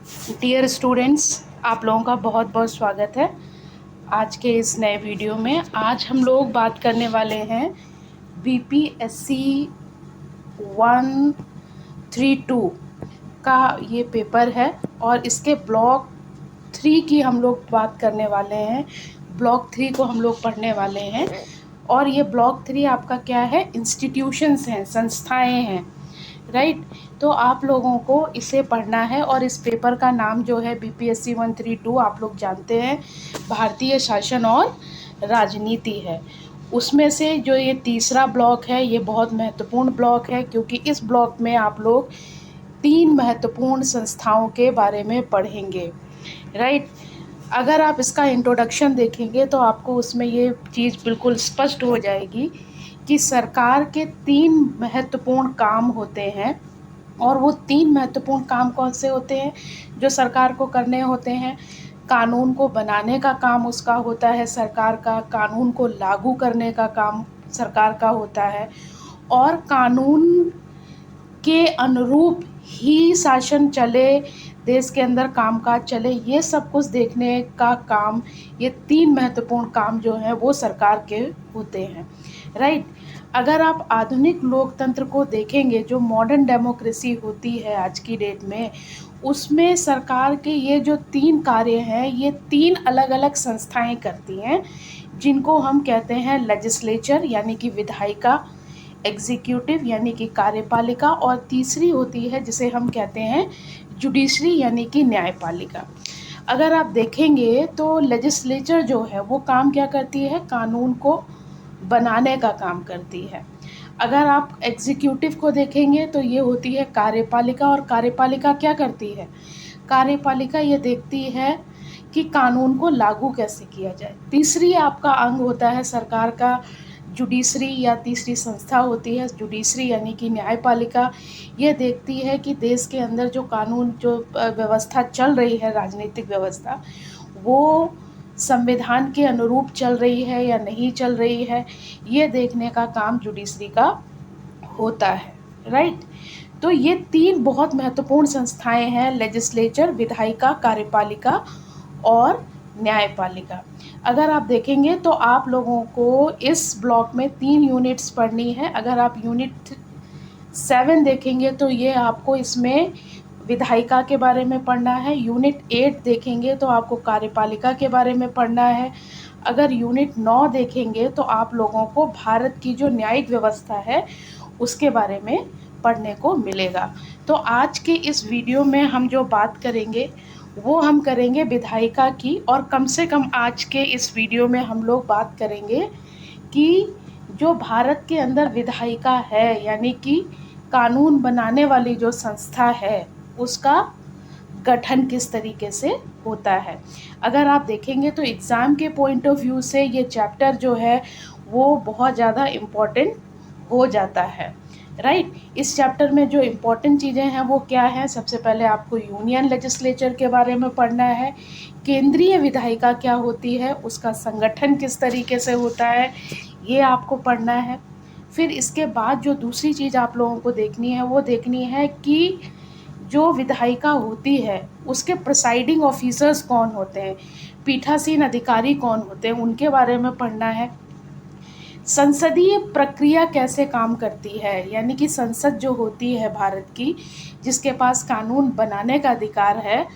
Dear students, आप लोगों का बहुत बहुत स्वागत है आज के इस नए वीडियो में। आज हम लोग बात करने वाले हैं बीपीएससी 132 का ये पेपर है और इसके ब्लॉक 3 की हम लोग बात करने वाले हैं। ब्लॉक 3 को हम लोग पढ़ने वाले हैं और ये ब्लॉक 3 आपका क्या है, इंस्टीट्यूशंस हैं, संस्थाएं हैं, राइट। तो आप लोगों को इसे पढ़ना है और इस पेपर का नाम जो है बीपीएससी 132 आप लोग जानते हैं, भारतीय शासन और राजनीति है। उसमें से जो ये तीसरा ब्लॉक है ये बहुत महत्वपूर्ण ब्लॉक है, क्योंकि इस ब्लॉक में आप लोग 3 महत्वपूर्ण संस्थाओं के बारे में पढ़ेंगे, राइट। अगर आप इसका इंट्रोडक्शन देखेंगे तो आपको उसमें ये चीज़ बिल्कुल स्पष्ट हो जाएगी कि सरकार के 3 महत्वपूर्ण काम होते हैं। और वो 3 महत्वपूर्ण काम कौन से होते हैं जो सरकार को करने होते हैं? कानून को बनाने का काम उसका होता है सरकार का, कानून को लागू करने का काम सरकार का होता है, और कानून के अनुरूप ही शासन चले, देश के अंदर कामकाज चले, ये सब कुछ देखने का काम, ये 3 महत्वपूर्ण काम जो हैं वो सरकार के होते हैं, राइट। अगर आप आधुनिक लोकतंत्र को देखेंगे, जो मॉडर्न डेमोक्रेसी होती है आज की डेट में, उसमें सरकार के ये जो 3 कार्य हैं ये 3 अलग अलग संस्थाएं करती हैं, जिनको हम कहते हैं लेजिस्लेचर यानी कि विधायिका, एग्जीक्यूटिव यानी कि कार्यपालिका, और तीसरी होती है जिसे हम कहते हैं जुडिशरी यानी कि न्यायपालिका। अगर आप देखेंगे तो लेजिस्लेचर जो है वो काम क्या करती है, कानून को बनाने का काम करती है। अगर आप एग्जीक्यूटिव को देखेंगे तो ये होती है कार्यपालिका, और कार्यपालिका क्या करती है, कार्यपालिका ये देखती है कि कानून को लागू कैसे किया जाए। तीसरी आपका अंग होता है सरकार का जुडिशरी, या तीसरी संस्था होती है जुडिशरी यानी कि न्यायपालिका। ये देखती है कि देश के अंदर जो कानून, जो व्यवस्था चल रही है, राजनीतिक व्यवस्था, वो संविधान के अनुरूप चल रही है या नहीं चल रही है, ये देखने का काम जुडिशरी का होता है, राइट। तो ये 3 बहुत महत्वपूर्ण संस्थाएं हैं, लेजिस्लेचर, विधायिका, कार्यपालिका और न्यायपालिका। अगर आप देखेंगे तो आप लोगों को इस ब्लॉक में 3 यूनिट्स पढ़नी है। अगर आप यूनिट 7 देखेंगे तो ये आपको इसमें विधायिका के बारे में पढ़ना है। यूनिट 8 देखेंगे तो आपको कार्यपालिका के बारे में पढ़ना है। अगर यूनिट 9 देखेंगे तो आप लोगों को भारत की जो न्यायिक व्यवस्था है उसके बारे में पढ़ने को मिलेगा। तो आज के इस वीडियो में हम जो बात करेंगे वो हम करेंगे विधायिका की, और कम से कम आज के इस वीडियो में हम लोग बात करेंगे कि जो भारत के अंदर विधायिका है यानी कि कानून बनाने वाली जो संस्था है उसका गठन किस तरीके से होता है। अगर आप देखेंगे तो एग्ज़ाम के पॉइंट ऑफ व्यू से ये चैप्टर जो है वो बहुत ज़्यादा इम्पोर्टेंट हो जाता है, राइट। इस चैप्टर में जो इम्पोर्टेंट चीज़ें हैं वो क्या हैं, सबसे पहले आपको यूनियन लेजिस्लेचर के बारे में पढ़ना है, केंद्रीय विधायिका क्या होती है, उसका संगठन किस तरीके से होता है, ये आपको पढ़ना है। फिर इसके बाद जो दूसरी चीज़ आप लोगों को देखनी है वो देखनी है कि जो विधायिका होती है उसके प्रिसाइडिंग ऑफिसर्स कौन होते हैं, पीठासीन अधिकारी कौन होते हैं, उनके बारे में पढ़ना है। संसदीय प्रक्रिया कैसे काम करती है, यानी कि संसद जो होती है भारत की, जिसके पास कानून बनाने का अधिकार है,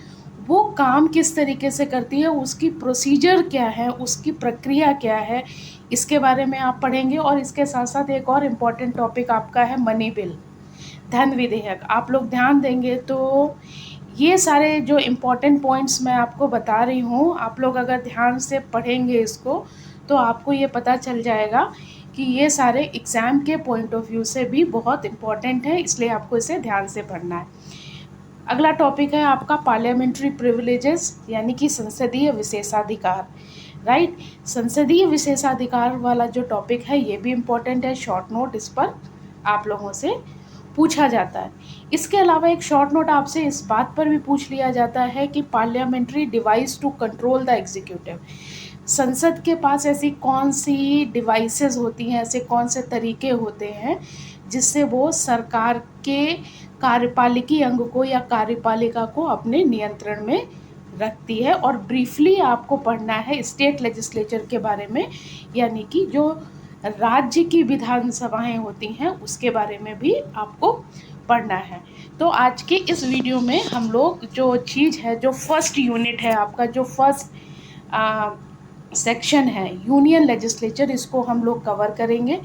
वो काम किस तरीके से करती है, उसकी प्रोसीजर क्या है, उसकी प्रक्रिया क्या है, इसके बारे में आप पढ़ेंगे। और इसके साथ साथ एक और इम्पॉर्टेंट टॉपिक आपका है मनी बिल, धन विधेयक। आप लोग ध्यान देंगे तो ये सारे जो इम्पोर्टेंट पॉइंट्स मैं आपको बता रही हूँ, आप लोग अगर ध्यान से पढ़ेंगे इसको तो आपको ये पता चल जाएगा कि ये सारे एग्ज़ाम के पॉइंट ऑफ व्यू से भी बहुत इम्पॉर्टेंट है, इसलिए आपको इसे ध्यान से पढ़ना है। अगला टॉपिक है आपका पार्लियामेंट्री प्रिविलेजेस यानी कि संसदीय विशेषाधिकार, राइट। संसदीय विशेषाधिकार वाला जो टॉपिक है ये भी इम्पॉर्टेंट है, शॉर्ट नोट इस पर आप लोगों से पूछा जाता है। इसके अलावा एक शॉर्ट नोट आपसे इस बात पर भी पूछ लिया जाता है कि parliamentary device to control the executive, संसद के पास ऐसी कौन सी डिवाइसेस होती हैं, ऐसे कौन से तरीके होते हैं जिससे वो सरकार के कार्यपालिकी अंग को या कार्यपालिका को अपने नियंत्रण में रखती है। और ब्रीफली आपको पढ़ना है स्टेट लेजिस्लेचर के बारे में, यानी कि जो राज्य की विधानसभाएं होती हैं उसके बारे में भी आपको पढ़ना है। तो आज के इस वीडियो में हम लोग जो चीज़ है, जो फर्स्ट यूनिट है आपका, जो फर्स्ट सेक्शन है यूनियन लेजिस्लेचर, इसको हम लोग कवर करेंगे।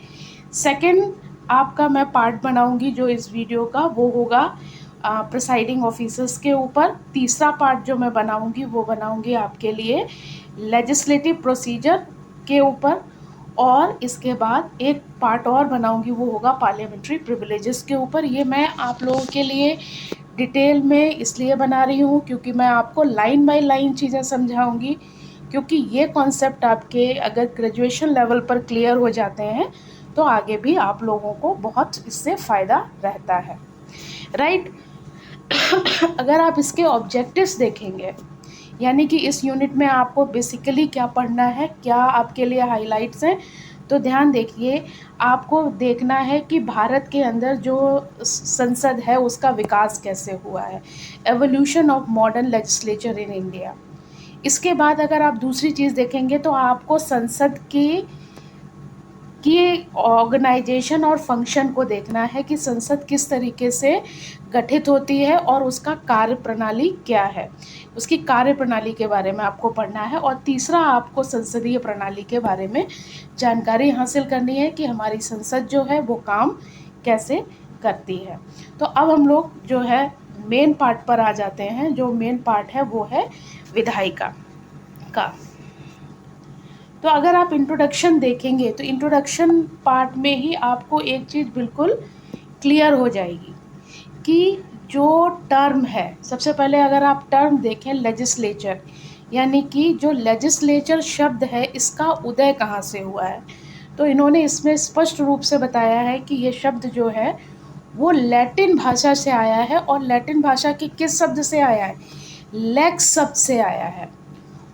सेकंड आपका मैं पार्ट बनाऊंगी जो इस वीडियो का, वो होगा प्रिसाइडिंग ऑफिसर्स के ऊपर। तीसरा पार्ट जो मैं बनाऊंगी वो बनाऊंगी आपके लिए लेजिस्लेटिव प्रोसीजर के ऊपर। और इसके बाद एक पार्ट और बनाऊंगी, वो होगा पार्लियामेंट्री प्रिविलेजेस के ऊपर। ये मैं आप लोगों के लिए डिटेल में इसलिए बना रही हूँ क्योंकि मैं आपको लाइन बाय लाइन चीज़ें समझाऊंगी, क्योंकि ये कॉन्सेप्ट आपके अगर ग्रेजुएशन लेवल पर क्लियर हो जाते हैं तो आगे भी आप लोगों को बहुत इससे फ़ायदा रहता है, राइट। अगर आप इसके ऑब्जेक्टिव्स देखेंगे, यानी कि इस यूनिट में आपको बेसिकली क्या पढ़ना है, क्या आपके लिए हाइलाइट्स हैं, तो ध्यान देखिए। आपको देखना है कि भारत के अंदर जो संसद है उसका विकास कैसे हुआ है, evolution of modern legislature in India. इसके बाद अगर आप दूसरी चीज़ देखेंगे तो आपको संसद की ऑर्गेनाइजेशन और फंक्शन को देखना है कि संसद किस तरीके से गठित होती है और उसका कार्य प्रणाली क्या है, उसकी कार्य प्रणाली के बारे में आपको पढ़ना है। और तीसरा आपको संसदीय प्रणाली के बारे में जानकारी हासिल करनी है कि हमारी संसद जो है वो काम कैसे करती है। तो अब हम लोग जो है मेन पार्ट पर आ जाते हैं। जो मेन पार्ट है वो है विधायिका का। तो अगर आप इंट्रोडक्शन देखेंगे तो इंट्रोडक्शन पार्ट में ही आपको एक चीज़ बिल्कुल क्लियर हो जाएगी कि जो टर्म है, सबसे पहले अगर आप टर्म देखें लेजिस्लेचर, यानी कि जो लेजिस्लेचर शब्द है इसका उदय कहाँ से हुआ है, तो इन्होंने इसमें स्पष्ट रूप से बताया है कि ये शब्द जो है वो लैटिन भाषा से आया है। और लैटिन भाषा के किस शब्द से आया है, लेक्स शब्द से आया है।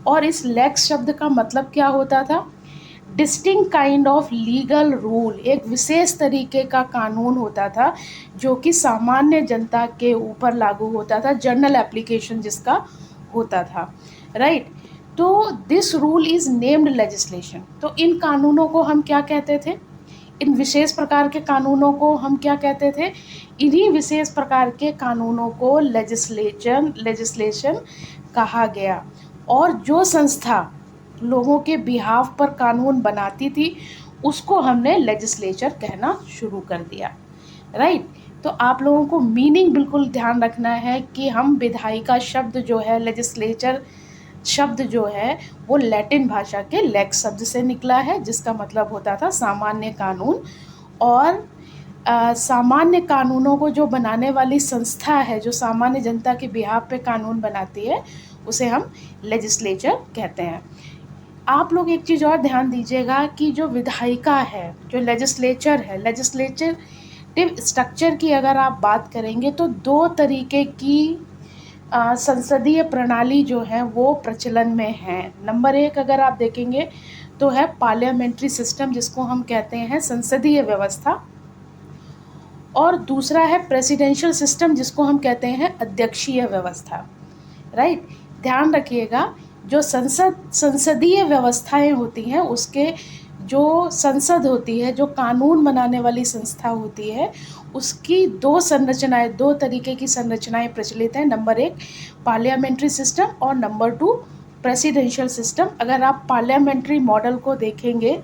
और इस लेक्स शब्द का मतलब क्या होता था, distinct kind of legal rule, एक विशेष तरीके का कानून होता था जो कि सामान्य जनता के ऊपर लागू होता था, जनरल एप्लीकेशन जिसका होता था, राइट। तो this rule is named legislation. तो इन कानूनों को हम क्या कहते थे, इन विशेष प्रकार के कानूनों को हम क्या कहते थे, इन्हीं विशेष प्रकार के कानूनों को लेजिस्लेशन कहा गया। और जो संस्था लोगों के बिहाफ पर कानून बनाती थी उसको हमने लेजिस्लेचर कहना शुरू कर दिया, राइट। तो आप लोगों को मीनिंग बिल्कुल ध्यान रखना है कि हम विधायिका शब्द जो है, लेजिस्लेचर शब्द जो है वो लैटिन भाषा के लेक्स शब्द से निकला है, जिसका मतलब होता था सामान्य कानून। और सामान्य कानूनों को जो बनाने वाली संस्था है, जो सामान्य जनता के बिहाफ पे कानून बनाती है, उसे हम लेजिस्लेचर कहते हैं। आप लोग एक चीज़ और ध्यान दीजिएगा कि जो विधायिका है, जो लेजिस्लेचर है, लेजिस्लेटिव स्ट्रक्चर की अगर आप बात करेंगे तो दो तरीके की संसदीय प्रणाली जो है वो प्रचलन में है। नंबर एक अगर आप देखेंगे तो है पार्लियामेंट्री सिस्टम, जिसको हम कहते हैं संसदीय व्यवस्था। और दूसरा है प्रेसिडेंशियल सिस्टम, जिसको हम कहते हैं अध्यक्षीय व्यवस्था, राइट। ध्यान रखिएगा, जो संसदीय व्यवस्थाएं होती हैं उसके जो संसद होती है, जो कानून बनाने वाली संस्था होती है, उसकी दो संरचनाएं, दो तरीके की संरचनाएं प्रचलित हैं। नंबर एक पार्लियामेंट्री सिस्टम और नंबर टू प्रेसिडेंशियल सिस्टम। अगर आप पार्लियामेंट्री मॉडल को देखेंगे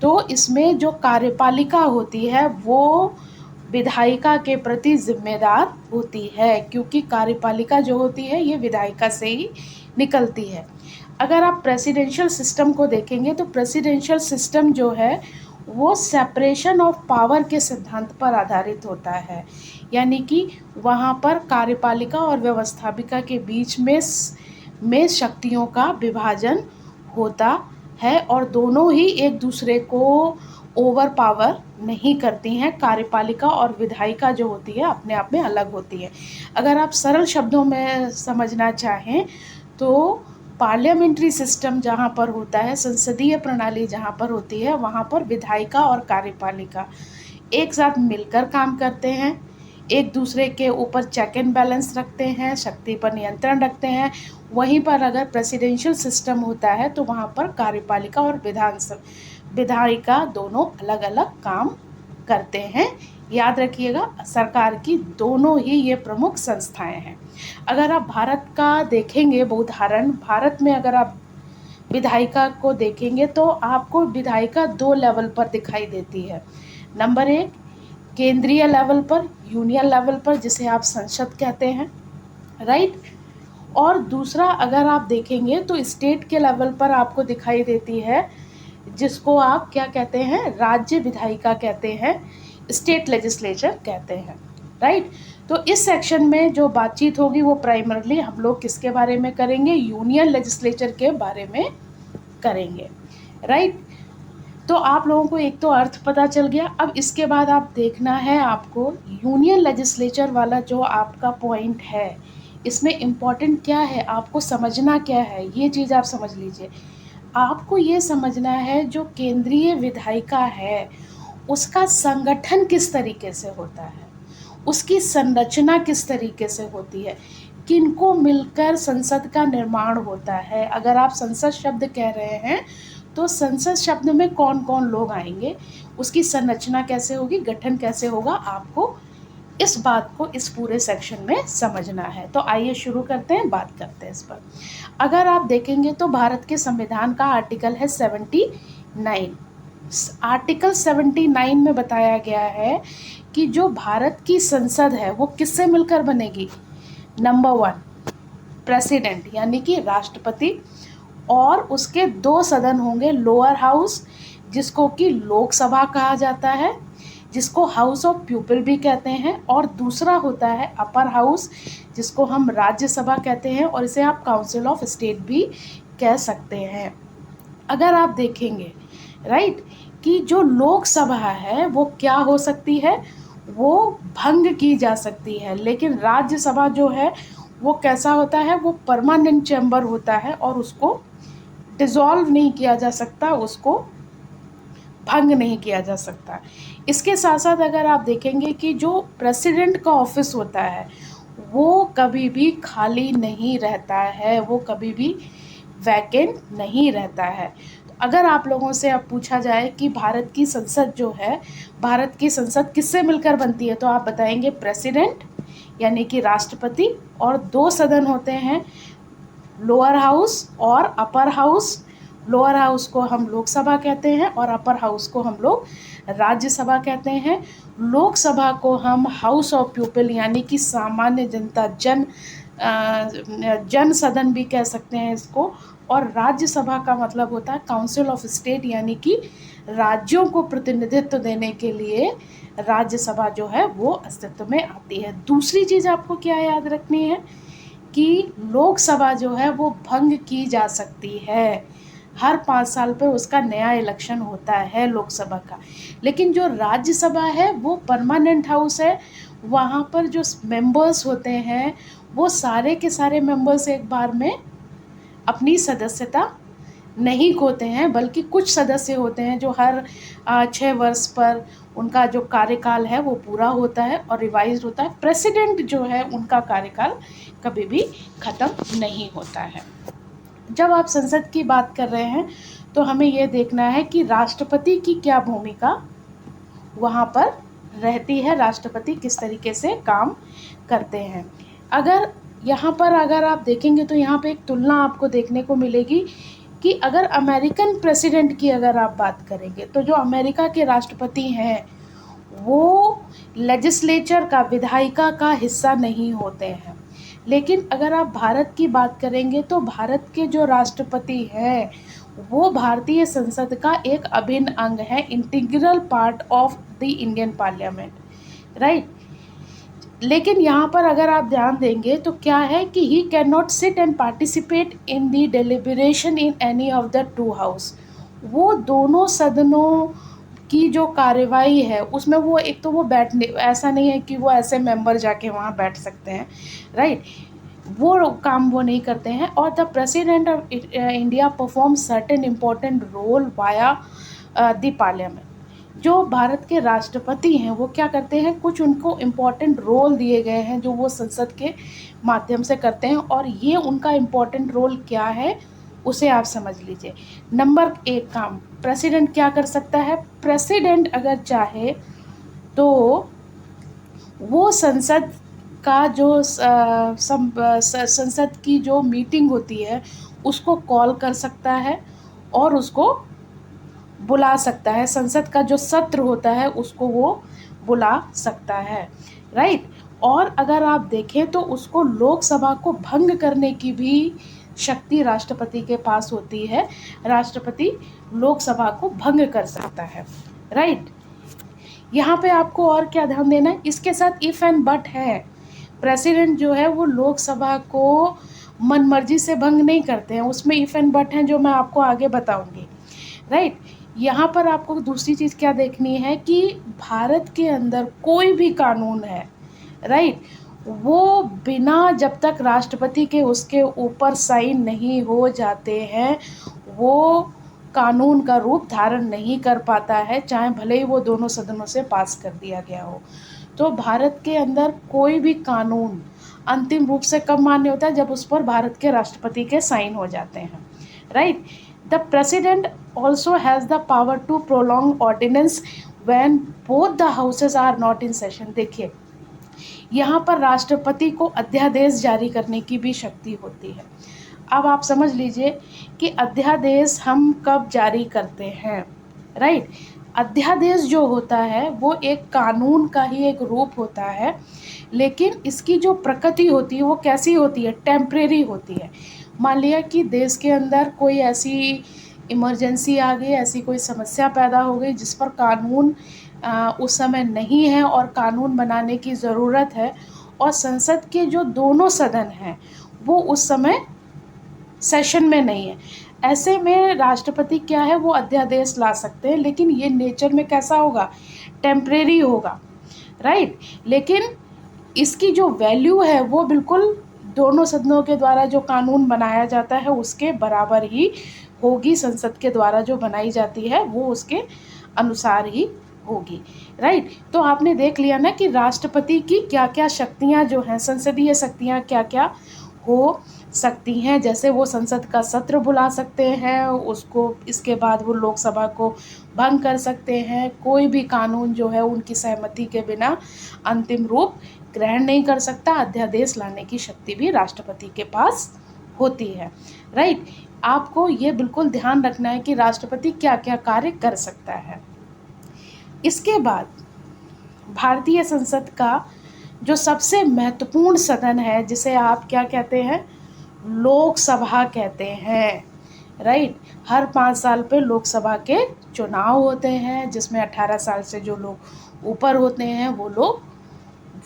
तो इसमें जो कार्यपालिका होती है वो विधायिका के प्रति जिम्मेदार होती है, क्योंकि कार्यपालिका जो होती है ये विधायिका से ही निकलती है। अगर आप प्रेसिडेंशियल सिस्टम को देखेंगे तो प्रेसिडेंशियल सिस्टम जो है वो सेपरेशन ऑफ पावर के सिद्धांत पर आधारित होता है, यानी कि वहाँ पर कार्यपालिका और व्यवस्थापिका के बीच में शक्तियों का विभाजन होता है और दोनों ही एक दूसरे को ओवर पावर नहीं करती हैं। कार्यपालिका और विधायिका जो होती है अपने आप में अलग होती है। अगर आप सरल शब्दों में समझना चाहें तो पार्लियामेंट्री सिस्टम जहाँ पर होता है, संसदीय प्रणाली जहाँ पर होती है, वहाँ पर विधायिका और कार्यपालिका एक साथ मिलकर काम करते हैं, एक दूसरे के ऊपर चेक एंड बैलेंस रखते हैं, शक्ति पर नियंत्रण रखते हैं। वहीं पर अगर प्रेसिडेंशियल सिस्टम होता है तो वहाँ पर कार्यपालिका और विधायिका दोनों अलग अलग काम करते हैं। याद रखिएगा, सरकार की दोनों ही ये प्रमुख संस्थाएं हैं। अगर आप भारत का देखेंगे उदाहरण, भारत में अगर आप विधायिका को देखेंगे तो आपको विधायिका 2 लेवल पर दिखाई देती है। नंबर 1 केंद्रीय लेवल पर, यूनियन लेवल पर, जिसे आप संसद कहते हैं, राइट। और दूसरा अगर आप देखेंगे तो स्टेट के लेवल पर आपको दिखाई देती है, जिसको आप क्या कहते हैं, राज्य विधायिका कहते हैं, स्टेट लेजिस्लेचर कहते हैं, राइट। तो इस सेक्शन में जो बातचीत होगी वो प्राइमरली हम लोग किसके बारे में करेंगे, यूनियन लेजिस्लेचर के बारे में करेंगे, राइट। तो आप लोगों को एक तो अर्थ पता चल गया। अब इसके बाद आप देखना है आपको यूनियन लेजिस्लेचर वाला जो आपका पॉइंट है, इसमें इम्पॉर्टेंट क्या है, आपको समझना क्या है, ये चीज़ आप समझ लीजिए। आपको ये समझना है जो केंद्रीय विधायिका है उसका संगठन किस तरीके से होता है, उसकी संरचना किस तरीके से होती है, किनको मिलकर संसद का निर्माण होता है। अगर आप संसद शब्द कह रहे हैं तो संसद शब्द में कौन कौन लोग आएंगे, उसकी संरचना कैसे होगी, गठन कैसे होगा, आपको इस बात को इस पूरे सेक्शन में समझना है। तो आइए शुरू करते हैं, बात करते हैं इस पर। अगर आप देखेंगे तो भारत के संविधान का आर्टिकल है 79। आर्टिकल 79 में बताया गया है कि जो भारत की संसद है वो किससे मिलकर बनेगी। नंबर 1 प्रेसिडेंट यानी कि राष्ट्रपति, और उसके 2 सदन होंगे, लोअर हाउस जिसको कि लोकसभा कहा जाता है, जिसको हाउस ऑफ पीपल भी कहते हैं, और दूसरा होता है अपर हाउस जिसको हम राज्यसभा कहते हैं, और इसे आप काउंसिल ऑफ स्टेट भी कह सकते हैं। अगर आप देखेंगे, राइट, कि जो लोकसभा है वो क्या हो सकती है, वो भंग की जा सकती है, लेकिन राज्यसभा जो है वो कैसा होता है, वो परमानेंट चैम्बर होता है और उसको डिसॉल्व नहीं किया जा सकता, उसको भंग नहीं किया जा सकता। इसके साथ साथ अगर आप देखेंगे कि जो प्रेसिडेंट का ऑफिस होता है वो कभी भी खाली नहीं रहता है, वो कभी भी वैकेंट नहीं रहता है। तो अगर आप लोगों से अब पूछा जाए कि भारत की संसद जो है, भारत की संसद किससे मिलकर बनती है, तो आप बताएंगे प्रेसिडेंट यानी कि राष्ट्रपति, और 2 सदन होते हैं, लोअर हाउस और अपर हाउस। लोअर हाउस को हम लोकसभा कहते हैं और अपर हाउस को हम लोग राज्यसभा कहते हैं। लोकसभा को हम हाउस ऑफ पीपल यानी कि सामान्य जनता, जन सदन भी कह सकते हैं इसको, और राज्यसभा का मतलब होता है काउंसिल ऑफ स्टेट यानी कि राज्यों को प्रतिनिधित्व देने के लिए राज्यसभा जो है वो अस्तित्व में आती है। दूसरी चीज़ आपको क्या याद रखनी है कि लोकसभा जो है वो भंग की जा सकती है, हर 5 साल पर उसका नया इलेक्शन होता है लोकसभा का। लेकिन जो राज्यसभा है वो परमानेंट हाउस है, वहाँ पर जो मेंबर्स होते हैं वो सारे के सारे मेंबर्स एक बार में अपनी सदस्यता नहीं खोते हैं, बल्कि कुछ सदस्य होते हैं जो हर 6 वर्ष पर उनका जो कार्यकाल है वो पूरा होता है और रिवाइज होता है। प्रेसिडेंट जो है उनका कार्यकाल कभी भी ख़त्म नहीं होता है। जब आप संसद की बात कर रहे हैं तो हमें ये देखना है कि राष्ट्रपति की क्या भूमिका वहाँ पर रहती है, राष्ट्रपति किस तरीके से काम करते हैं। अगर यहाँ पर अगर आप देखेंगे तो यहाँ पे एक तुलना आपको देखने को मिलेगी कि अगर अमेरिकन प्रेसिडेंट की अगर आप बात करेंगे तो जो अमेरिका के राष्ट्रपति हैं वो लेजिस्लेचर का, विधायिका का हिस्सा नहीं होते हैं। लेकिन अगर आप भारत की बात करेंगे तो भारत के जो राष्ट्रपति हैं वो भारतीय संसद का एक अभिन्न अंग है, integral part of the Indian parliament, right. लेकिन यहाँ पर अगर आप ध्यान देंगे तो क्या है कि he can not sit and participate in the deliberation in any of the 2 house. वो दोनों सदनों की जो कार्यवाही है उसमें वो एक तो वो बैठने, ऐसा नहीं है कि वो ऐसे मेंबर जाके वहाँ बैठ सकते हैं, राइट, वो काम वो नहीं करते हैं। और the president of India perform certain important role via the parliament. जो भारत के राष्ट्रपति हैं वो क्या करते हैं, कुछ उनको इम्पोर्टेंट रोल दिए गए हैं जो वो संसद के माध्यम से करते हैं, और ये उनका इम्पोर्टेंट रोल क्या है उसे आप समझ लीजिए। नंबर 1 काम प्रेसिडेंट क्या कर सकता है, प्रेसिडेंट अगर चाहे तो वो संसद का जो संसद की जो मीटिंग होती है उसको कॉल कर सकता है और उसको बुला सकता है, संसद का जो सत्र होता है उसको वो बुला सकता है, राइट। और अगर आप देखें तो उसको लोकसभा को भंग करने की भी शक्ति राष्ट्रपति के पास होती है, राष्ट्रपति लोकसभा को भंग कर सकता है, राइट। यहाँ पे आपको और क्या ध्यान देना है, इसके साथ इफ़ एंड बट है। प्रेसिडेंट जो है वो लोकसभा को मनमर्जी से भंग नहीं करते हैं, उसमें इफ़ एंड बट हैं जो मैं आपको आगे बताऊंगी, राइट। यहाँ पर आपको दूसरी चीज़ क्या देखनी है कि भारत के अंदर कोई भी कानून है, राइट, वो बिना जब तक राष्ट्रपति के उसके ऊपर साइन नहीं हो जाते हैं वो कानून का रूप धारण नहीं कर पाता है, चाहे भले ही वो दोनों सदनों से पास कर दिया गया हो। तो भारत के अंदर कोई भी कानून अंतिम रूप से कब मान्य होता है, जब उस पर भारत के राष्ट्रपति के साइन हो जाते हैं, right. The president also has the power to prolong ordinance when both the houses are not in session. देखिए यहाँ पर राष्ट्रपति को अध्यादेश जारी करने की भी शक्ति होती है। अब आप समझ लीजिए कि अध्यादेश हम कब जारी करते हैं, राइट। अध्यादेश जो होता है वो एक कानून का ही एक रूप होता है, लेकिन इसकी जो प्रकृति होती है वो कैसी होती है, टेम्परेरी होती है। मान लिया कि देश के अंदर कोई ऐसी इमरजेंसी आ गई, ऐसी कोई समस्या पैदा हो गई जिस पर कानून उस समय नहीं है और कानून बनाने की ज़रूरत है, और संसद के जो दोनों सदन हैं वो उस समय सेशन में नहीं है, ऐसे में राष्ट्रपति क्या है वो अध्यादेश ला सकते हैं, लेकिन ये नेचर में कैसा होगा, टेम्परेरी होगा, राइट। लेकिन इसकी जो वैल्यू है वो बिल्कुल दोनों सदनों के द्वारा जो कानून बनाया जाता है उसके बराबर ही होगी, संसद के द्वारा जो बनाई जाती है वो उसके अनुसार ही होगी, राइट। तो आपने देख लिया ना कि राष्ट्रपति की क्या क्या शक्तियाँ जो हैं, संसदीय शक्तियाँ क्या क्या हो सकती हैं, जैसे वो संसद का सत्र बुला सकते हैं, उसको इसके बाद वो लोकसभा को भंग कर सकते हैं, कोई भी कानून जो है उनकी सहमति के बिना अंतिम रूप ग्रहण नहीं कर सकता, अध्यादेश लाने की शक्ति भी राष्ट्रपति के पास होती है, राइट। आपको ये बिल्कुल ध्यान रखना है कि राष्ट्रपति क्या क्या कार्य कर सकता है। इसके बाद भारतीय संसद का जो सबसे महत्वपूर्ण सदन है जिसे आप क्या कहते हैं, लोकसभा कहते हैं, राइट। हर 5 साल पे लोकसभा के चुनाव होते हैं जिसमें 18 साल से जो लोग ऊपर होते हैं वो लोग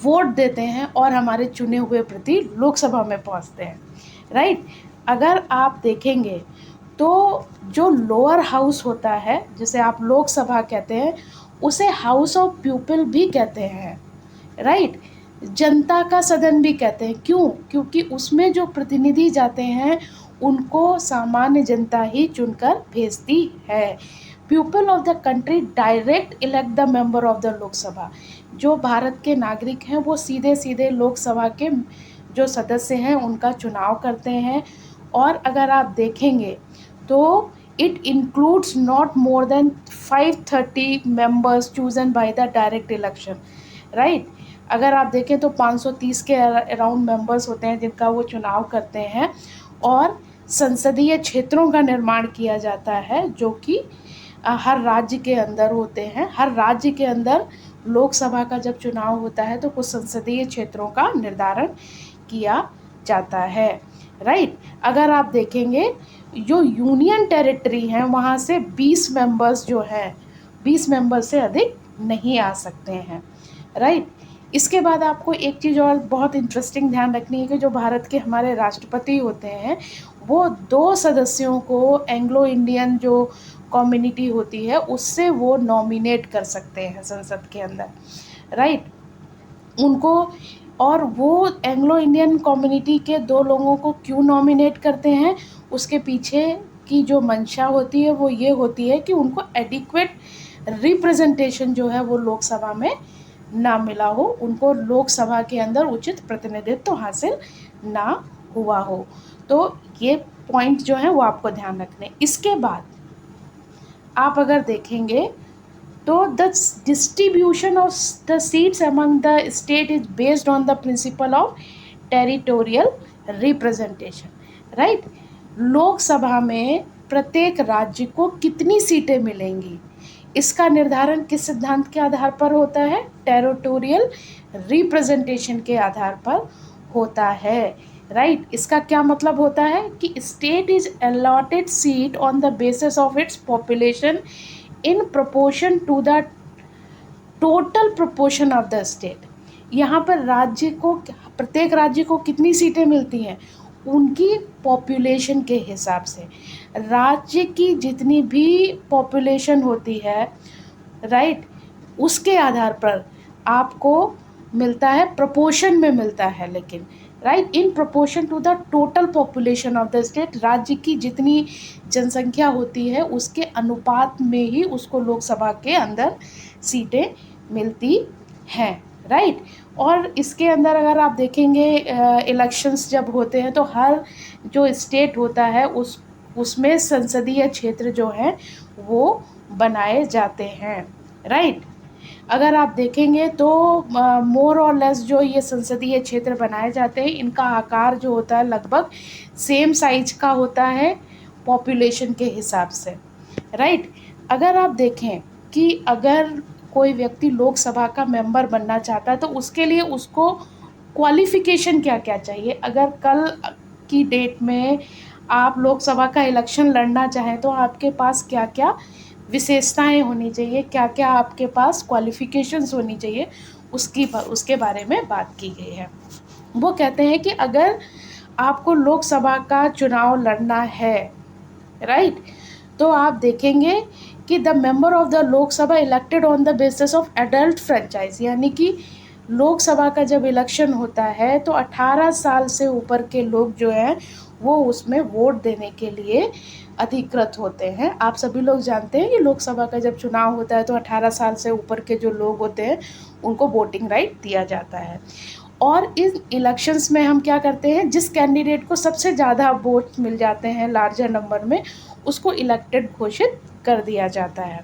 वोट देते हैं और हमारे चुने हुए प्रति लोकसभा में पहुंचते हैं, राइट। अगर आप देखेंगे तो जो लोअर हाउस होता है जिसे आप लोकसभा कहते हैं उसे हाउस ऑफ पीपल भी कहते हैं, राइट, जनता का सदन भी कहते हैं। क्यों? क्योंकि उसमें जो प्रतिनिधि जाते हैं उनको सामान्य जनता ही चुनकर भेजती है। People of the country direct elect the member of the Lok Sabha. जो भारत के नागरिक हैं वो सीधे सीधे लोकसभा के जो सदस्य हैं उनका चुनाव करते हैं, और अगर आप देखेंगे तो it includes not more than 530 members chosen by the direct election, right. अगर आप देखें तो 530 के अराउंड मेंबर्स होते हैं जिनका वो चुनाव करते हैं, और संसदीय क्षेत्रों का निर्माण किया जाता है जो कि हर राज्य के अंदर होते हैं। हर राज्य के अंदर लोकसभा का जब चुनाव होता है तो कुछ संसदीय क्षेत्रों का निर्धारण किया जाता है, राइट। अगर आप देखेंगे जो यूनियन टेरिटरी हैं वहाँ से 20 मेंबर्स जो हैं 20 मेंबर से अधिक नहीं आ सकते हैं, राइट। इसके बाद आपको एक चीज़ और बहुत इंटरेस्टिंग ध्यान रखनी है कि जो भारत के हमारे राष्ट्रपति होते हैं वो 2 सदस्यों को एंग्लो इंडियन जो कम्युनिटी होती है उससे वो नॉमिनेट कर सकते हैं संसद के अंदर, राइट। उनको, और वो एंग्लो इंडियन कम्युनिटी के 2 लोगों को क्यों नॉमिनेट करते हैं, उसके पीछे की जो मंशा होती है वो ये होती है कि उनको एडिक्वेट रिप्रेजेंटेशन जो है वो लोकसभा में ना मिला हो, उनको लोकसभा के अंदर उचित प्रतिनिधित्व हासिल ना हुआ हो। तो ये पॉइंट जो है वो आपको ध्यान रखने। इसके बाद आप अगर देखेंगे तो the distribution of the seats among the state is based on the principle of territorial representation, right. Lok Sabha में प्रत्येक राज्य को कितनी सीटें मिलेंगी, इसका निर्धारण किस सिद्धांत के आधार पर होता है? टेरिटोरियल रिप्रेजेंटेशन के आधार पर होता है, राइट। इसका क्या मतलब होता है कि state is allotted seat on the basis of its population in proportion to the total proportion of the state. यहाँ पर राज्य को, प्रत्येक राज्य को कितनी सीटें मिलती हैं? उनकी पॉपुलेशन के हिसाब से। राज्य की जितनी भी पॉपुलेशन होती है, राइट, उसके आधार पर आपको मिलता है, प्रोपोर्शन में मिलता है, लेकिन right, in proportion to the total population of the state. राज्य की जितनी जनसंख्या होती है उसके अनुपात में ही उसको लोकसभा के अंदर सीटें मिलती हैं, राइट। और इसके अंदर अगर आप देखेंगे इलेक्शंस जब होते हैं तो हर जो स्टेट होता है उसमें संसदीय क्षेत्र जो हैं वो बनाए जाते हैं, राइट। अगर आप देखेंगे तो मोर और लेस जो ये संसदीय क्षेत्र बनाए जाते हैं, इनका आकार जो होता है लगभग सेम साइज का होता है पॉपुलेशन के हिसाब से, राइट। अगर आप देखें कि अगर कोई व्यक्ति लोकसभा का मेंबर बनना चाहता है तो उसके लिए उसको क्वालिफ़िकेशन क्या क्या चाहिए। अगर कल की डेट में आप लोकसभा का इलेक्शन लड़ना चाहें तो आपके पास क्या क्या विशेषताएं होनी चाहिए, क्या क्या आपके पास क्वालिफ़िकेशंस होनी चाहिए, उसके बारे में बात की गई है। वो कहते हैं कि अगर आपको लोकसभा का चुनाव लड़ना है, राइट, तो आप देखेंगे कि the member of the Lok Sabha elected on the basis of adult franchise, यानी कि लोकसभा का जब इलेक्शन होता है तो 18 साल से ऊपर के लोग जो हैं वो उसमें वोट देने के लिए अधिकृत होते हैं। आप सभी लोग जानते हैं कि लोकसभा का जब चुनाव होता है तो 18 साल से ऊपर के जो लोग होते हैं उनको वोटिंग राइट दिया जाता है। और इन इलेक्शंस में हम क्या करते हैं, जिस कैंडिडेट को सबसे ज़्यादा वोट मिल जाते हैं लार्जर नंबर में, उसको इलेक्टेड घोषित कर दिया जाता है।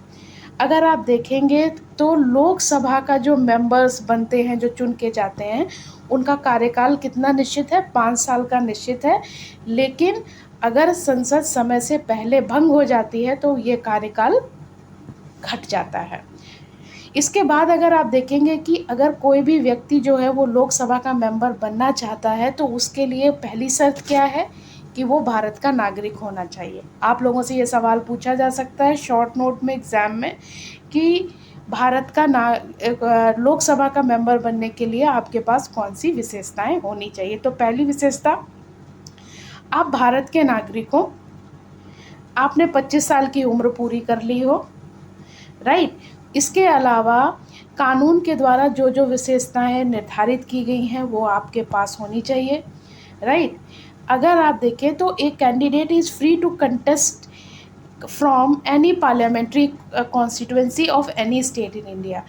अगर आप देखेंगे तो लोकसभा का जो मेंबर्स बनते हैं, जो चुन के जाते हैं, उनका कार्यकाल कितना निश्चित है? 5 साल का निश्चित है। लेकिन अगर संसद समय से पहले भंग हो जाती है तो ये कार्यकाल घट जाता है। इसके बाद अगर आप देखेंगे कि अगर कोई भी व्यक्ति जो है वो लोकसभा का मेंबर बनना चाहता है तो उसके लिए पहली शर्त क्या है कि वो भारत का नागरिक होना चाहिए। आप लोगों से ये सवाल पूछा जा सकता है शॉर्ट नोट में एग्ज़ाम में कि भारत का लोकसभा का मेंबर बनने के लिए आपके पास कौन सी विशेषताएं होनी चाहिए। तो पहली विशेषता, आप भारत के नागरिक हो, आपने 25 साल की उम्र पूरी कर ली हो, राइट। इसके अलावा कानून के द्वारा जो जो विशेषताएं निर्धारित की गई हैं वो आपके पास होनी चाहिए, राइट। अगर आप देखें तो एक candidate is free to contest from any parliamentary constituency of any state in India.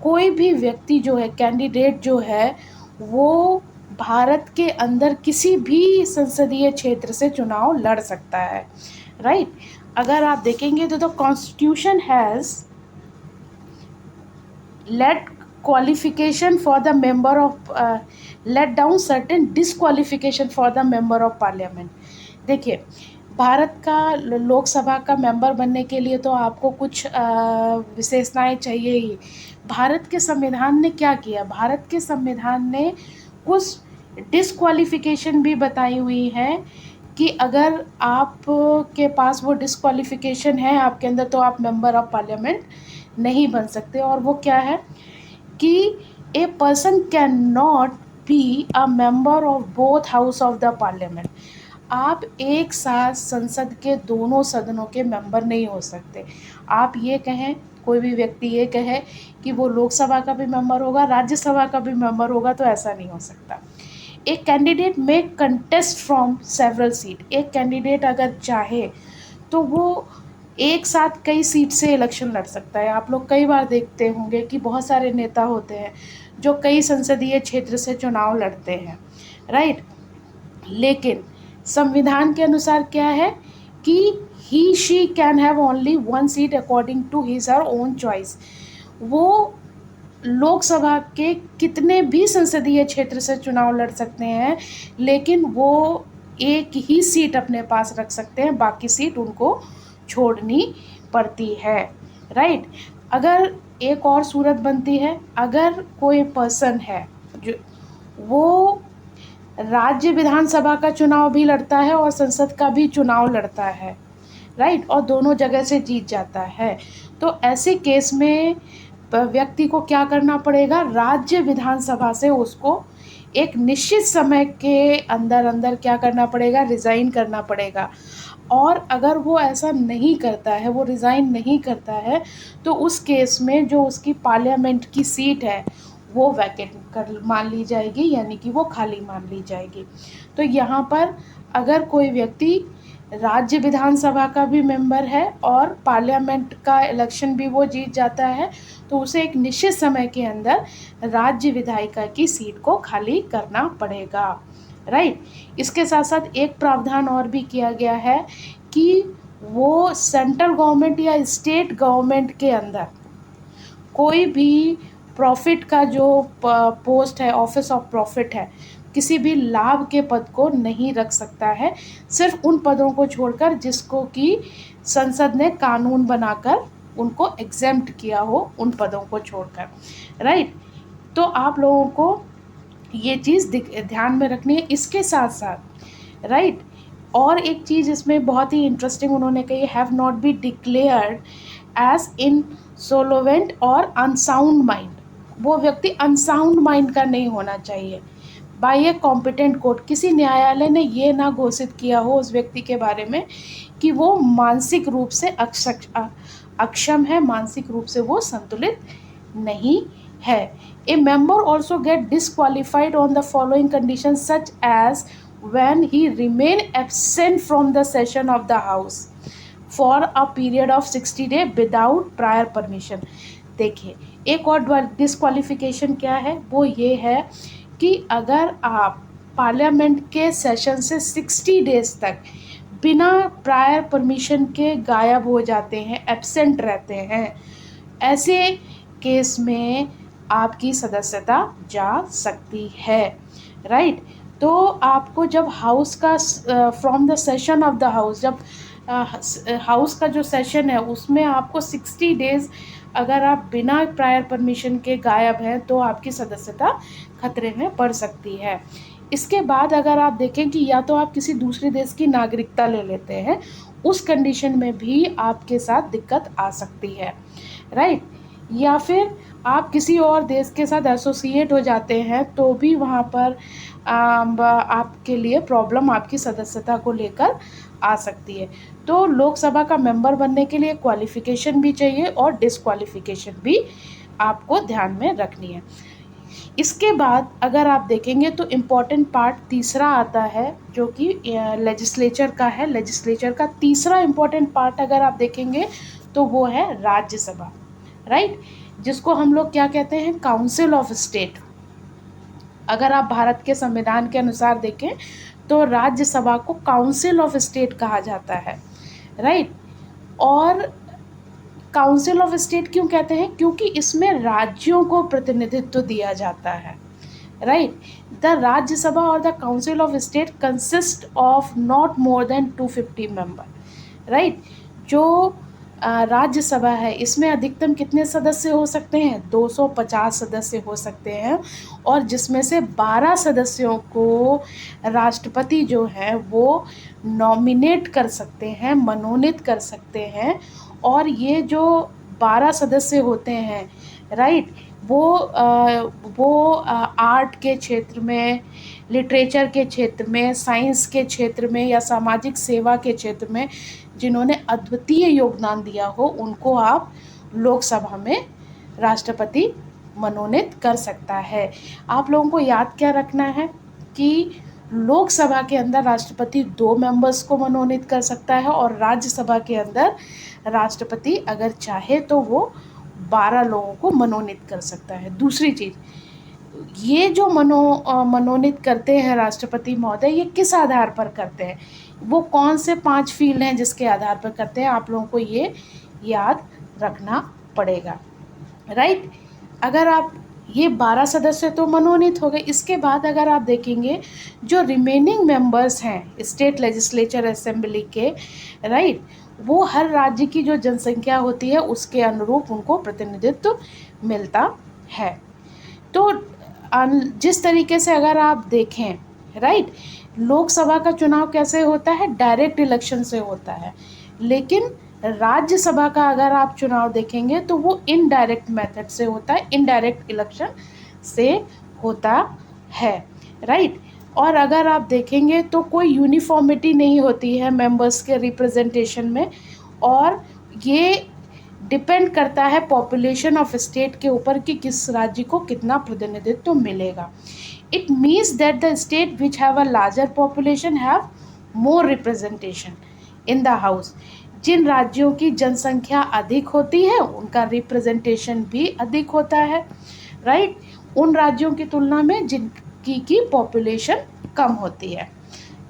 कोई भी व्यक्ति जो है, कैंडिडेट जो है, वो भारत के अंदर किसी भी संसदीय क्षेत्र से चुनाव लड़ सकता है, राइट। अगर आप देखेंगे तो the constitution has let qualification for the member of let down certain disqualification for the member of parliament। देखिए, भारत का लोकसभा का मेंबर बनने के लिए तो आपको कुछ विशेषताएं चाहिए ही। भारत के संविधान ने क्या किया, भारत के संविधान ने कुछ डिस्क्वालिफिकेशन भी बताई हुई है कि अगर आप के पास वो डिस्क्वालिफिकेशन है आपके अंदर तो आप मेंबर ऑफ पार्लियामेंट नहीं बन सकते। और वो क्या है कि a person can not be a member of both house of the parliament. आप एक साथ संसद के दोनों सदनों के मेंबर नहीं हो सकते। आप ये कहें, कोई भी व्यक्ति ये कहे कि वो लोकसभा का भी मेंबर होगा, राज्यसभा का भी मेंबर होगा, तो ऐसा नहीं हो सकता। एक कैंडिडेट में कंटेस्ट फ्रॉम सेवरल सीट, एक कैंडिडेट अगर चाहे तो वो एक साथ कई सीट से इलेक्शन लड़ सकता है। आप लोग कई बार देखते होंगे कि बहुत सारे नेता होते हैं जो कई संसदीय क्षेत्र से चुनाव लड़ते हैं, राइट। लेकिन संविधान के अनुसार क्या है कि he she can have only one seat according to his her own choice. वो लोकसभा के कितने भी संसदीय क्षेत्र से चुनाव लड़ सकते हैं, लेकिन वो एक ही सीट अपने पास रख सकते हैं, बाकी सीट उनको छोड़नी पड़ती है, राइट। अगर एक और सूरत बनती है, अगर कोई पर्सन है जो वो राज्य विधानसभा का चुनाव भी लड़ता है और संसद का भी चुनाव लड़ता है, राइट, और दोनों जगह से जीत जाता है, तो ऐसे केस में व्यक्ति को क्या करना पड़ेगा, राज्य विधानसभा से उसको एक निश्चित समय के अंदर अंदर क्या करना पड़ेगा, रिज़ाइन करना पड़ेगा। और अगर वो ऐसा नहीं करता है, वो रिज़ाइन नहीं करता है, तो उस केस में जो उसकी पार्लियामेंट की सीट है वो वैकेंट कर मान ली जाएगी, यानी कि वो खाली मान ली जाएगी। तो यहाँ पर अगर कोई व्यक्ति राज्य विधानसभा का भी मेंबर है और पार्लियामेंट का इलेक्शन भी वो जीत जाता है, तो उसे एक निश्चित समय के अंदर राज्य विधायिका की सीट को खाली करना पड़ेगा, राइट। इसके साथ साथ एक प्रावधान और भी किया गया है कि वो सेंट्रल गवर्नमेंट या स्टेट गवर्नमेंट के अंदर कोई भी प्रॉफिट का जो पोस्ट है, ऑफिस ऑफ प्रॉफिट है, किसी भी लाभ के पद को नहीं रख सकता है, सिर्फ उन पदों को छोड़कर जिसको कि संसद ने कानून बनाकर उनको एग्जेम्प्ट किया हो, उन पदों को छोड़कर, राइट। तो आप लोगों को ये चीज़ ध्यान में रखनी है। इसके साथ साथ, राइट, और एक चीज़ इसमें बहुत ही इंटरेस्टिंग उन्होंने कही, have not be declared as insolvent और अनसाउंड माइंड। वो व्यक्ति अनसाउंड माइंड का नहीं होना चाहिए बाय ए कॉम्पिटेंट कोर्ट। किसी न्यायालय ने ये ना घोषित किया हो उस व्यक्ति के बारे में कि वो मानसिक रूप से अक्षम है, मानसिक रूप से वो संतुलित नहीं है। A member also get disqualified on the following condition such as when he remain absent from the session of the house for a period of 60 days without prior permission। देखिए, एक और डिस्क्वालिफिकेशन क्या है, वो ये है कि अगर आप पार्लियामेंट के सेशन से 60 डेज तक बिना प्रायर परमिशन के गायब हो जाते हैं, एब्सेंट रहते हैं, ऐसे केस में आपकी सदस्यता जा सकती है, राइट। तो आपको जब हाउस का from the session of the house, जब हाउस का जो सेशन है उसमें आपको 60 डेज़ अगर आप बिना प्रायर परमिशन के गायब हैं तो आपकी सदस्यता खतरे में पड़ सकती है। इसके बाद अगर आप देखें कि या तो आप किसी दूसरे देश की नागरिकता ले लेते हैं, उस कंडीशन में भी आपके साथ दिक्कत आ सकती है, राइट। या फिर आप किसी और देश के साथ एसोसिएट हो जाते हैं तो भी वहाँ पर आपके लिए प्रॉब्लम आपकी सदस्यता को लेकर आ सकती है। तो लोकसभा का मेंबर बनने के लिए क्वालिफ़िकेशन भी चाहिए और डिस्क्वालिफ़िकेशन भी आपको ध्यान में रखनी है। इसके बाद अगर आप देखेंगे तो इम्पॉर्टेंट पार्ट तीसरा आता है जो कि लेजिस्लेचर का है। लेजिस्लेचर का तीसरा इम्पॉर्टेंट पार्ट अगर आप देखेंगे तो वो है राज्यसभा, राइट, जिसको हम लोग क्या कहते हैं, काउंसिल ऑफ स्टेट। अगर आप भारत के संविधान के अनुसार देखें तो राज्यसभा को काउंसिल ऑफ स्टेट कहा जाता है, राइट। और काउंसिल ऑफ स्टेट क्यों कहते हैं, क्योंकि इसमें राज्यों को प्रतिनिधित्व दिया जाता है, राइट। द राज्यसभा और the council of state consist of not more than 250 member, right. जो राज्यसभा है इसमें अधिकतम कितने सदस्य हो सकते हैं, 250 सदस्य हो सकते हैं, और जिसमें से 12 सदस्यों को राष्ट्रपति जो है वो नॉमिनेट कर सकते हैं, मनोनीत कर सकते हैं। और ये जो 12 सदस्य होते हैं, राइट, वो आर्ट के क्षेत्र में, लिटरेचर के क्षेत्र में, साइंस के क्षेत्र में या सामाजिक सेवा के क्षेत्र में जिन्होंने अद्वितीय योगदान दिया हो उनको आप लोकसभा में राष्ट्रपति मनोनीत कर सकता है। आप लोगों को याद क्या रखना है कि लोकसभा के अंदर राष्ट्रपति 2 मेंबर्स को मनोनीत कर सकता है और राज्यसभा के अंदर राष्ट्रपति अगर चाहे तो वो 12 लोगों को मनोनीत कर सकता है। दूसरी चीज़, ये जो मनोनीत करते हैं राष्ट्रपति महोदय, ये किस आधार पर करते हैं, वो कौन से 5 फील्ड हैं जिसके आधार पर करते हैं, आप लोगों को ये याद रखना पड़ेगा, राइट। अगर आप ये 12 सदस्य तो मनोनीत हो गए, इसके बाद अगर आप देखेंगे जो रिमेनिंग मेंबर्स हैं स्टेट लेजिस्लेचर असेंबली के, राइट, वो हर राज्य की जो जनसंख्या होती है उसके अनुरूप उनको प्रतिनिधित्व मिलता है। तो जिस तरीके से अगर आप देखें, राइट, लोकसभा का चुनाव कैसे होता है, डायरेक्ट इलेक्शन से होता है, लेकिन राज्यसभा का अगर आप चुनाव देखेंगे तो वो इनडायरेक्ट मेथड से होता है, इनडायरेक्ट इलेक्शन से होता है, राइट। और अगर आप देखेंगे तो कोई यूनिफॉर्मिटी नहीं होती है मेंबर्स के रिप्रेजेंटेशन में, और ये डिपेंड करता है पॉपुलेशन ऑफ स्टेट के ऊपर कि किस राज्य को कितना प्रतिनिधित्व मिलेगा। It means that the state which have a larger population have more representation in the house. जिन राज्यों की जनसंख्या अधिक होती है उनका रिप्रेजेंटेशन भी अधिक होता है, राइट, उन राज्यों की तुलना में जिनकी की पॉपुलेशन कम होती है,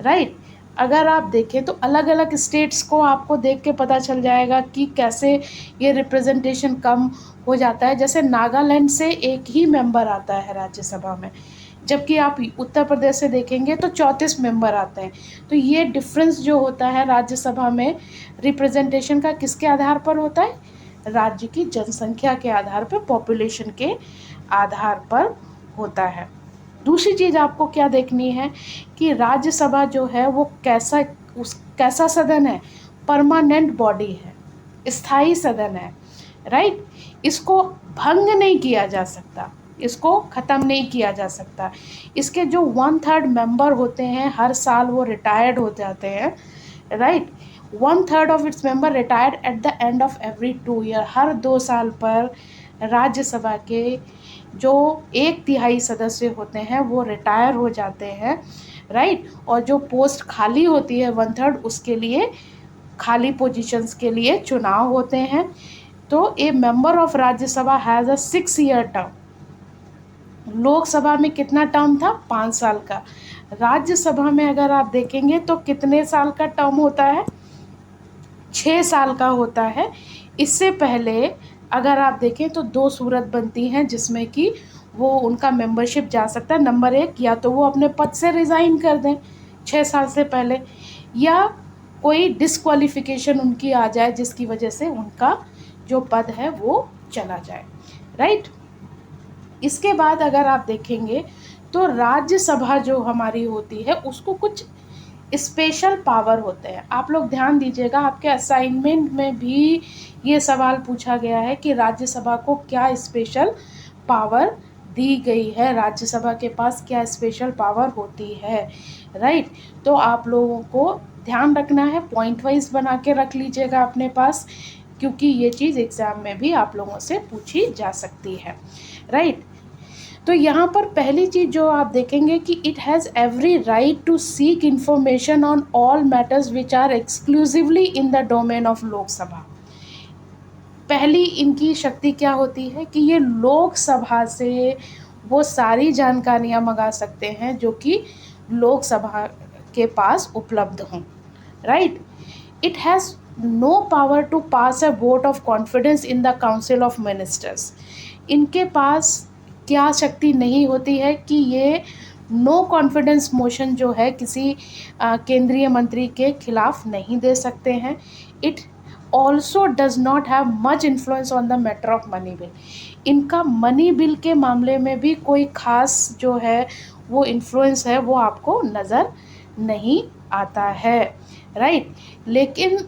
राइट। अगर आप देखें तो अलग अलग स्टेट्स को आपको देख के पता चल जाएगा कि कैसे ये रिप्रेजेंटेशन कम हो जाता है। जैसे नागालैंड से एक ही मेंबर आता है राज्यसभा में, जबकि आप उत्तर प्रदेश से देखेंगे तो 34 मेंबर आते हैं। तो ये डिफरेंस जो होता है राज्यसभा में रिप्रेजेंटेशन का किसके आधार पर होता है, राज्य की जनसंख्या के आधार पर, पॉपुलेशन के आधार पर होता है। दूसरी चीज़ आपको क्या देखनी है कि राज्यसभा जो है वो कैसा सदन है, परमानेंट बॉडी है, स्थायी सदन है, राइट। इसको भंग नहीं किया जा सकता, इसको ख़त्म नहीं किया जा सकता। इसके जो 1/3 मेंबर होते हैं हर साल वो रिटायर्ड हो जाते हैं, right. 1/3 of its member retired at the end of every 2 year. हर 2 साल पर राज्यसभा के जो 1/3 सदस्य होते हैं वो रिटायर हो जाते हैं, राइट। और जो पोस्ट खाली होती है 1/3, उसके लिए खाली पोजीशंस के लिए चुनाव होते हैं। तो ए member of Rajya Sabha has a 6 year term. Lok Sabha में कितना टर्म था, 5 साल का। राज्यसभा में अगर आप देखेंगे तो कितने साल का टर्म होता है, 6 साल का होता है। इससे पहले अगर आप देखें तो 2 सूरत बनती हैं जिसमें कि वो उनका मेंबरशिप जा सकता है। नंबर 1, या तो वो अपने पद से रिज़ाइन कर दें 6 साल से पहले, या कोई डिस्क्वालिफिकेशन उनकी आ जाए जिसकी वजह से उनका जो पद है वो चला जाए, राइट। इसके बाद अगर आप देखेंगे तो राज्यसभा जो हमारी होती है उसको कुछ स्पेशल पावर होते हैं। आप लोग ध्यान दीजिएगा, आपके असाइनमेंट में भी ये सवाल पूछा गया है कि राज्यसभा को क्या स्पेशल पावर दी गई है, राज्यसभा के पास क्या स्पेशल पावर होती है, राइट। तो आप लोगों को ध्यान रखना है, पॉइंट वाइज बना के रख लीजिएगा अपने पास, क्योंकि ये चीज़ एग्ज़ाम में भी आप लोगों से पूछी जा सकती है, राइट। तो यहाँ पर पहली चीज़ जो आप देखेंगे कि it has every right to seek information on all matters which are exclusively in the domain of Lok Sabha. पहली इनकी शक्ति क्या होती है कि ये लोकसभा से वो सारी जानकारियाँ मंगा सकते हैं जो कि लोकसभा के पास उपलब्ध हों, right. It has no power to pass a vote of confidence in the council of ministers. इनके पास क्या शक्ति नहीं होती है कि ये नो कॉन्फिडेंस मोशन जो है किसी केंद्रीय मंत्री के खिलाफ नहीं दे सकते हैं। It also does not have much influence on the matter of money bill. इनका मनी बिल के मामले में भी कोई ख़ास जो है वो इन्फ्लुएंस है वो आपको नज़र नहीं आता है, राइट। लेकिन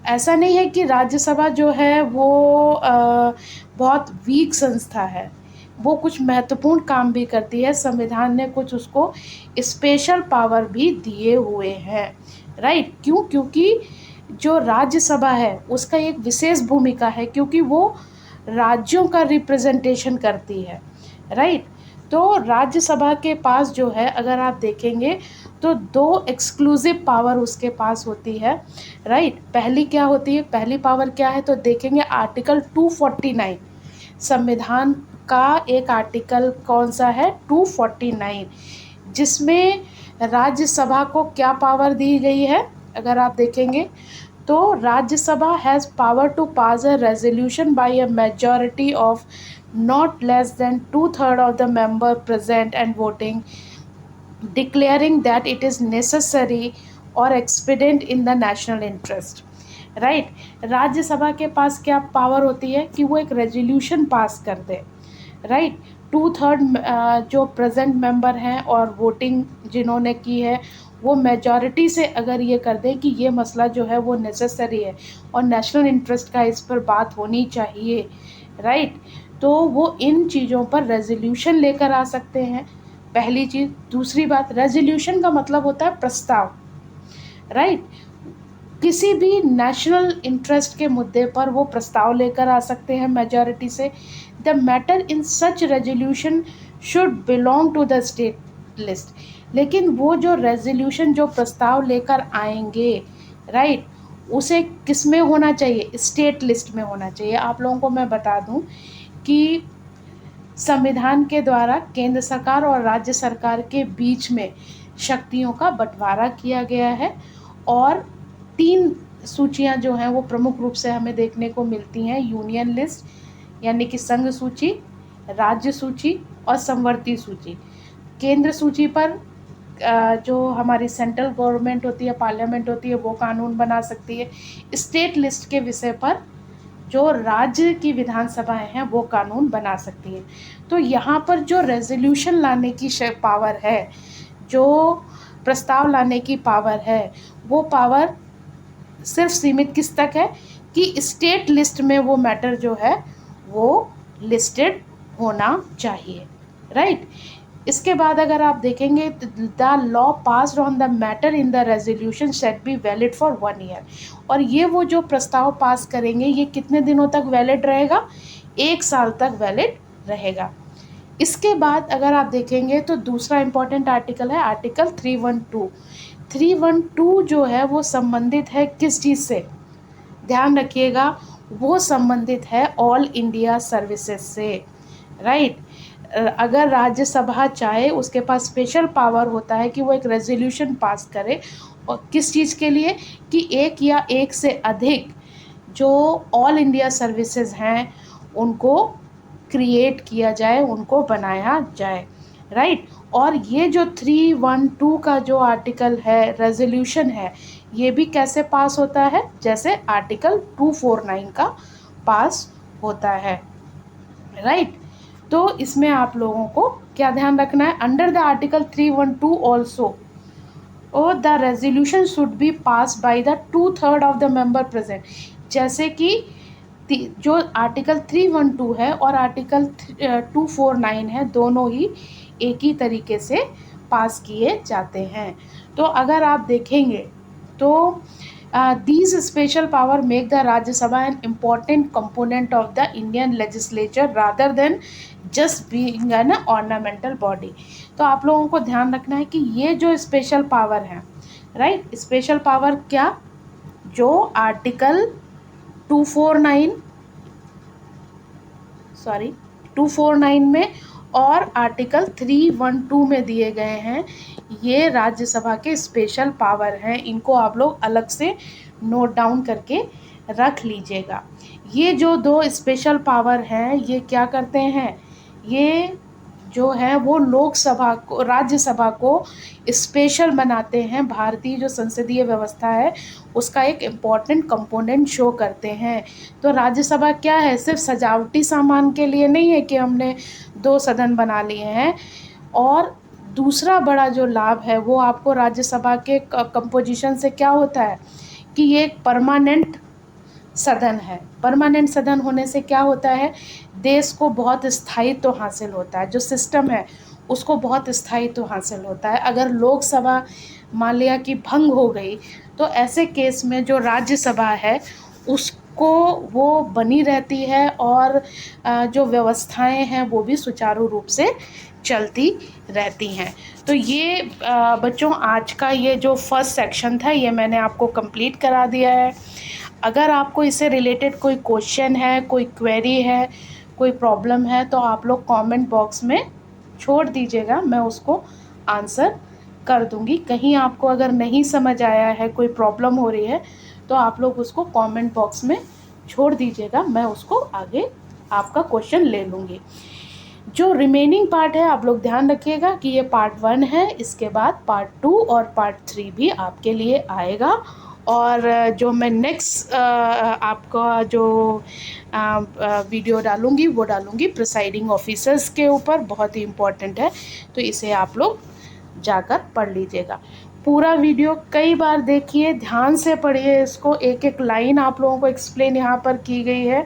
ऐसा नहीं है कि राज्यसभा जो है वो बहुत वीक संस्था है, वो कुछ महत्वपूर्ण काम भी करती है। संविधान ने कुछ उसको स्पेशल पावर भी दिए हुए हैं, राइट। क्यों? क्योंकि जो राज्यसभा है उसका एक विशेष भूमिका है, क्योंकि वो राज्यों का रिप्रेजेंटेशन करती है, राइट। तो राज्यसभा के पास जो है अगर आप देखेंगे तो 2 एक्सक्लूसिव पावर उसके पास होती है, राइट। पहली क्या होती है, पहली पावर क्या है, तो देखेंगे आर्टिकल 249 संविधान का एक आर्टिकल कौन सा है, 249, जिसमें राज्यसभा को क्या पावर दी गई है, अगर आप देखेंगे तो Rajya Sabha has power to pass a resolution by a majority of not less than 2/3 of the member present and voting declaring that it is necessary or expedient in the national interest, right. Rajya Sabha के पास क्या power होती है कि वो एक resolution pass कर दे, right. 2/3 जो present member हैं और वोटिंग जिन्होंने की है वो मेजॉरिटी से अगर ये कर दें कि ये मसला जो है वो नेसेसरी है और नेशनल इंटरेस्ट का इस पर बात होनी चाहिए, राइट, तो वो इन चीज़ों पर रेजोल्यूशन लेकर आ सकते हैं, पहली चीज़। दूसरी बात, रेजोल्यूशन का मतलब होता है प्रस्ताव, राइट। किसी भी नेशनल इंटरेस्ट के मुद्दे पर वो प्रस्ताव लेकर आ सकते हैं मेजॉरिटी से। The matter in such resolution should belong to the state list, लेकिन वो जो रेजोल्यूशन जो प्रस्ताव लेकर आएंगे, राइट, उसे किस में होना चाहिए, स्टेट लिस्ट में होना चाहिए। आप लोगों को मैं बता दूं कि संविधान के द्वारा केंद्र सरकार और राज्य सरकार के बीच में शक्तियों का बंटवारा किया गया है और 3 सूचियां जो हैं वो प्रमुख रूप से हमें देखने को मिलती हैं, यूनियन लिस्ट यानी कि संघ सूची, राज्य सूची और समवर्ती सूची। केंद्र सूची पर जो हमारी सेंट्रल गवर्नमेंट होती है, पार्लियामेंट होती है, वो कानून बना सकती है। स्टेट लिस्ट के विषय पर जो राज्य की विधानसभाएं हैं वो कानून बना सकती हैं। तो यहाँ पर जो रेजोल्यूशन लाने की पावर है, जो प्रस्ताव लाने की पावर है, वो पावर सिर्फ सीमित किस तक है कि स्टेट लिस्ट में वो मैटर जो है वो लिस्टेड होना चाहिए, राइट। इसके बाद अगर आप देखेंगे the law passed on the matter in the resolution shall be valid for 1 year, और ये वो जो प्रस्ताव पास करेंगे ये कितने दिनों तक वैलिड रहेगा, 1 साल तक वैलिड रहेगा। इसके बाद अगर आप देखेंगे तो दूसरा इम्पॉर्टेंट आर्टिकल है आर्टिकल 312। 312 जो है वो संबंधित है किस चीज़ से, ध्यान रखिएगा, वो संबंधित है ऑल इंडिया सर्विसेज से, राइट। अगर राज्यसभा चाहे, उसके पास स्पेशल पावर होता है कि वो एक रेजोल्यूशन पास करे, और किस चीज़ के लिए कि एक या एक से अधिक जो ऑल इंडिया सर्विसेज हैं उनको क्रिएट किया जाए, उनको बनाया जाए, राइट। और ये जो 312 का जो आर्टिकल है, रेजोल्यूशन है, ये भी कैसे पास होता है, जैसे आर्टिकल 249 का पास होता है, राइट। तो इसमें आप लोगों को क्या ध्यान रखना है, अंडर द आर्टिकल 312 ऑल्सो और the resolution should be pass by the 2/3 of the member present, जैसे कि जो आर्टिकल 312 है और आर्टिकल 249 है, दोनों ही एक ही तरीके से पास किए जाते हैं। तो अगर आप देखेंगे तो these special power make the Rajya Sabha an important component of the Indian legislature rather than just being an ornamental body। तो आप लोगों को ध्यान रखना है कि ये जो स्पेशल पावर है, राइट, स्पेशल पावर क्या, जो आर्टिकल 249 में और आर्टिकल 312 में दिए गए हैं, ये राज्यसभा के स्पेशल पावर हैं। इनको आप लोग अलग से नोट डाउन करके रख लीजिएगा। ये जो 2 स्पेशल पावर हैं ये क्या करते हैं, ये जो है वो लोकसभा को, राज्यसभा को स्पेशल बनाते हैं, भारतीय जो संसदीय व्यवस्था है उसका एक इम्पॉर्टेंट कंपोनेंट शो करते हैं। तो राज्यसभा क्या है, सिर्फ सजावटी सामान के लिए नहीं है कि हमने 2 सदन बना लिए हैं। और दूसरा बड़ा जो लाभ है वो आपको राज्यसभा के कंपोजिशन से क्या होता है कि ये एक परमानेंट सदन है। परमानेंट सदन होने से क्या होता है, देश को बहुत स्थायित्व हासिल होता है, जो सिस्टम है उसको बहुत स्थायित्व हासिल होता है। अगर लोकसभा मान लिया कि भंग हो गई तो ऐसे केस में जो राज्यसभा है उसको वो बनी रहती है और जो व्यवस्थाएं हैं वो भी सुचारू रूप से चलती रहती हैं। तो ये बच्चों आज का ये जो फर्स्ट सेक्शन था ये मैंने आपको कंप्लीट करा दिया है। अगर आपको इससे रिलेटेड कोई क्वेश्चन है, कोई क्वेरी है, कोई प्रॉब्लम है तो आप लोग कमेंट बॉक्स में छोड़ दीजिएगा, मैं उसको आंसर कर दूंगी। कहीं आपको अगर नहीं समझ आया है, कोई प्रॉब्लम हो रही है तो आप लोग उसको कमेंट बॉक्स में छोड़ दीजिएगा, मैं उसको आगे आपका क्वेश्चन ले लूँगी। जो रिमेनिंग पार्ट है आप लोग ध्यान रखिएगा कि ये पार्ट 1 है, इसके बाद पार्ट 2 और पार्ट 3 भी आपके लिए आएगा। और जो मैं नेक्स्ट आपका जो वीडियो डालूँगी वो डालूँगी प्रिसाइडिंग ऑफिसर्स के ऊपर, बहुत ही इम्पोर्टेंट है, तो इसे आप लोग जाकर पढ़ लीजिएगा। पूरा वीडियो कई बार देखिए, ध्यान से पढ़िए इसको, एक एक लाइन आप लोगों को एक्सप्लेन यहाँ पर की गई है।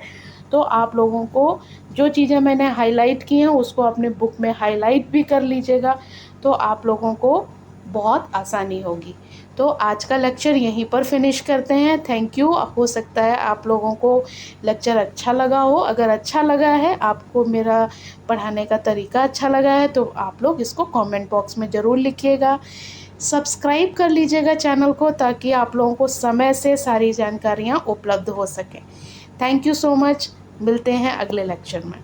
तो आप लोगों को जो चीज़ें मैंने हाईलाइट की हैं उसको अपने बुक में हाईलाइट भी कर लीजिएगा, तो आप लोगों को बहुत आसानी होगी। तो आज का लेक्चर यहीं पर फिनिश करते हैं। Thank you. हो सकता है आप लोगों को लेक्चर अच्छा लगा हो। अगर अच्छा लगा है, आपको मेरा पढ़ाने का तरीका अच्छा लगा है, तो आप लोग इसको कमेंट बॉक्स में ज़रूर लिखिएगा। सब्सक्राइब कर लीजिएगा चैनल को, ताकि आप लोगों को समय से सारी जानकारियाँ उपलब्ध हो सकें। Thank you so much. मिलते हैं अगले लेक्चर में।